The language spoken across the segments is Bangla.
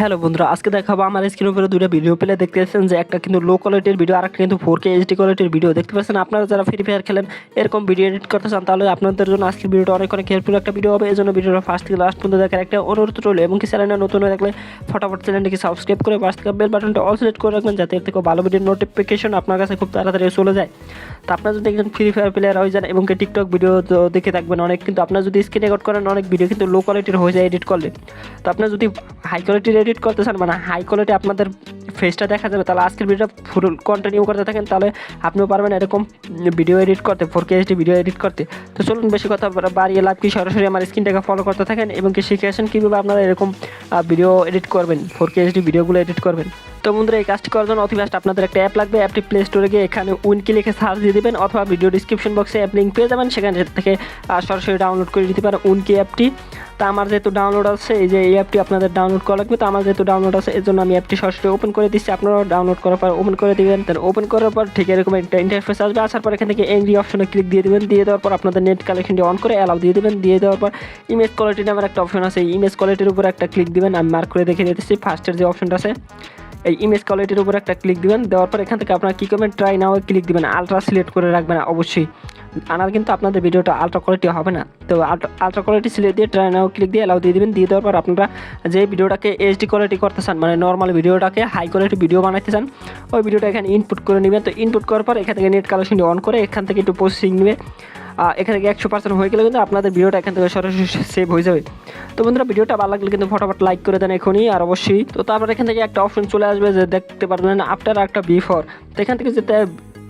হ্যালো বন্ধুরা, আজকে দেখাবো আমার স্ক্রিনের উপরে দুটো ভিডিও প্লে দেখতে পাচ্ছেন যে একটা কিন্তু লো কোয়ালিটির ভিডিও আর একটা কিন্তু 4K HD কোয়ালিটির ভিডিও দেখতে পাচ্ছেন। আপনারা যারা ফ্রি ফায়ার খেলেন এরকম ভিডিও এডিট করতে চান তাহলে আপনাদের জন্য আজকের ভিডিওটা অনেক হেল্পফুল একটা ভিডিও হবে। এই জন্য ভিডিওটা ফার্স্ট থেকে লাস্ট পর্যন্ত দেখার একটা অনুরোধ রইল এবং কি চ্যানেলটা নতুন হয়ে থাকলে ফটাফট চ্যানেলটিকে সাবস্ক্রাইব করে পাশে থাকা বেল বাটনটা অল সিলেক্ট করে রাখবেন যাতে এর থেকে ভালো ভিডিওর নোটিফিকেশন আপনার কাছে খুব তাড়াতাড়ি চলে যায়। তো আপনারা যদি একজন ফ্রি ফায়ার প্লেয়ার হয়ে যান এবং কি টিকটক ভিডিও দেখে থাকবেন অনেক, কিন্তু আপনারা যদি স্ক্রিন রেকর্ড করেন অনেক ভিডিও কিন্তু লো কোয়ালিটির হয়ে যায় এডিট করলে। তো আপনারা যদি হাই কোয়ালিটির এডিট করতে চান মানে হাই কোয়ালিটি আপনাদের ফেসটা দেখা যাবে, তাহলে আজকের ভিডিওটা ফুল কন্টিনিউ করতে থাকেন তাহলে আপনিও পারবেন এরকম ভিডিও এডিট করতে, 4K HD ভিডিও এডিট করতে। তো চলুন বেশি কথা বাড়িয়ে লাভ কি, সরাসরি আমার স্ক্রিনটাকে ফলো করতে থাকেন এবং কি শিখে আসেন কীভাবে আপনারা এরকম ভিডিও এডিট করবেন, 4K HD ভিডিওগুলো এডিট করবেন। তো বন্ধুরা, এই কাজটি করার জন্য অতি ফার্স্ট আপনাদের একটা অ্যাপ লাগবে। অ্যাপটি প্লে স্টোরে গিয়ে এখানে উইনকি লিখে সার্চ দিয়ে দেবেন অথবা ভিডিও ডিসক্রিপশন বক্সে অ্যাপ লিঙ্ক পেয়ে যাবেন, সেখান থেকে সরাসরি ডাউনলোড করে দিতে পারেন উইনকি অ্যাপটি। তা আমার যেহেতু ডাউনলোড আছে, এই যে এই অ্যাপটি আপনাদের ডাউনলোড করা লাগবে, তো আমার যেহেতু ডাউনলোড আছে এর জন্য আমি অ্যাপটি সরাসরি ওপেন করে দিচ্ছি। আপনারাও ডাউনলোড করার পর ওপেন করে দিবেন। দেন ওপেন করার পর ঠিক এরকম একটা ইন্টারফেস আসবে, আসার পর এখান থেকে এংরি অপশনে ক্লিক দিয়ে দেবেন। দিয়ে দেওয়ার পর আপনাদের নেট কালেকশনটি অন করে অ্যালাউ দিয়ে দেবেন। দিয়ে দেওয়ার পর ইমেজ কোয়ালিটি নামের একটা অপশন আছে, এই ইমেজ কোয়ালিটির উপর একটা ক্লিক দিবেন। আমি মার্ক করে দেখে দিতেছি ফার্স্টের যে অপশনটা আছে এই ইমেজ কোয়ালিটির উপর একটা ক্লিক দিবেন। দেওয়ার পর এখান থেকে আপনারা কী করবেন, ট্রাই নাও ক্লিক দিবেন। আলট্রা সিলেক্ট করে রাখবেন অবশ্যই, আনার কিন্তু আপনাদের ভিডিওটা আলট্রা কোয়ালিটি হবে না। তো আলট্রা কোয়ালিটি সিলেক্ট দিয়ে ট্রাই নাও ক্লিক দিয়ে অ্যালাউ দিয়ে দিবেন। দিয়ে দেওয়ার পর আপনারা যে ভিডিওটাকে HD কোয়ালিটি করতে চান মানে নর্মাল ভিডিওটাকে হাই কোয়ালিটি ভিডিও বানাইতে চান ওই ভিডিওটা এখানে ইনপুট করে নেবেন। তো ইনপুট করার পর এখান থেকে নেট কালেকশনটি অন করে এখান থেকে একটু প্রসেসিং নেবে। এখান থেকে 100% হয়ে গেলে কিন্তু আপনাদের ভিডিওটা এখান থেকে সরাসরি সেভ হয়ে যাবে। তো বন্ধুরা, ভিডিওটা ভালো লাগলে কিন্তু ফটাফট লাইক করে দেন এখনই আর অবশ্যই। তো তারপর এখান থেকে একটা অপশন চলে আসবে যে দেখতে পারবেন আফটার একটা বিফোর। তো এখান থেকে যেতে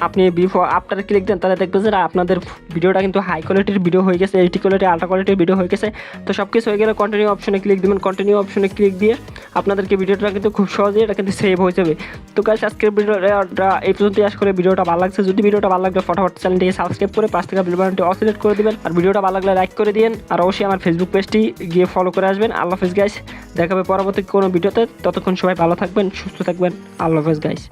আপনি বিফোর আফটার ক্লিক দেন তাহলে দেখবেন যে আপনাদের ভিডিওটা কিন্তু হাই কোয়ালিটির ভিডিও হয়ে গেছে, HD কোয়ালিটি আলট্রা কোয়ালিটির ভিডিও হয়ে গেছে। তো সব কিছু হয়ে গেলে কন্টিনিউ অপশনে ক্লিক দেবেন। কন্টিনিউ অপশনে ক্লিক দিয়ে আপনাদেরকে ভিডিওটা কিন্তু খুব সহজেই এটা কিন্তু সেভ হয়ে যাবে। তো গাইস, আজকের ভিডিওটা এই পর্যন্তই। আশা করি ভিডিওটা ভালো লাগছে। যদি ভিডিওটা ভালো লাগলে ফটাফট চ্যানেলটিকে সাবস্ক্রাইব করে পাশ থেকে বেল বাটনটি অল সিলেক্ট করে দিবেন আর ভিডিওটা ভালো লাগলে লাইক করে দিন আর অবশ্যই আমার ফেসবুক পেজটি গিয়ে ফলো করে আসবেন। আল্লাহ হাফেজ গাইস, দেখা হবে পরবর্তী কোনো ভিডিওতে। ততক্ষণ সবাই ভালো থাকবেন, সুস্থ থাকবেন। আল্লাহ হাফেজ গাইস।